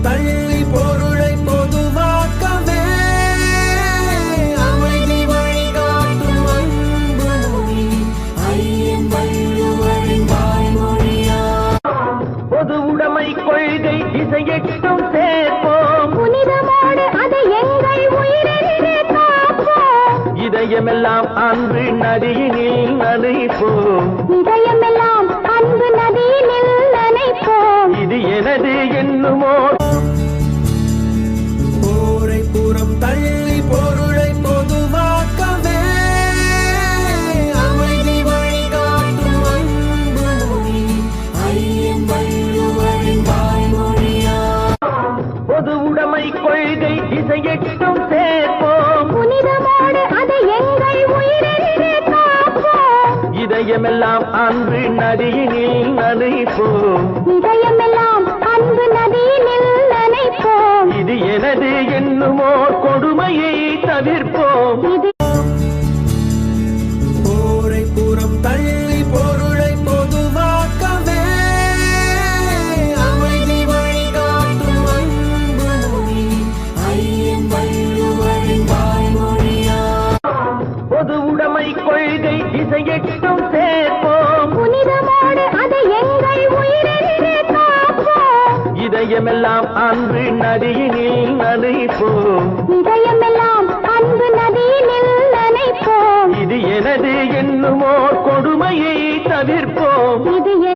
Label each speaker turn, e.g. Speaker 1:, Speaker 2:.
Speaker 1: தள்ளி பொருளை பொதுவாக்கவே அமைதி வழிகாட்டும் அன்பு மொழி ஐயன் வள்ளுவரின் வாய்மொழியா.
Speaker 2: பொது உடைமை கொள்கை இசையெட்டும் சேர்ப்போம்,
Speaker 3: புனிதமோடு அதை எங்கள் உயிரென்று காப்போம்.
Speaker 2: இதயமெல்லாம் அன்பு நதியினில் நனைப்போம்,
Speaker 3: இதயமெல்லாம் அன்பு நதியினில் நனைப்போம்.
Speaker 2: இது எனது என்னுமோ
Speaker 1: போரை புறம் தள்ளி பொருளை பொதுவாக்கவே அமைதி வழிகாட்டும் அன்பு மொழி ஐயன் வள்ளுவரின் வாய்மொழியா.
Speaker 2: பொது உடைமை கொள்கை இசையெட்டும் சேர்ப்போம்,
Speaker 3: புனிதமோடு அதை எங்கள் உயிரென்று காப்போம்.
Speaker 2: இதயமெல்லாம் அன்பு நதியினில் நனைப்போம்,
Speaker 3: இதயமெல்லாம் அன்பு நதியினில் நனைப்போம்.
Speaker 2: இது எனது என்னுமோ கொடுமையை தவிர்ப்போம்.
Speaker 3: இது
Speaker 1: போரை புறம் தள்ளி பொருளை பொதுவாக்கவே அமைதி வழிகாட்டும் அன்பு மொழி ஐயன் வள்ளுவரின் வாய்மொழியா.
Speaker 2: பொது உடைமை கொள்கை இசையெட்டும் சேர்ப்போம்,
Speaker 3: புனிதமோடு அதை எங்கள் உயிரென்று காப்போம்.
Speaker 2: இதயமெல்லாம் அன்பு நதியினில் நனைப்போம்,
Speaker 3: இதயமெல்லாம் அன்பு நதியினில் நனைப்போம்.
Speaker 2: இது எனது என்னுமோ கொடுமையை தவிர்ப்போம்.
Speaker 3: இது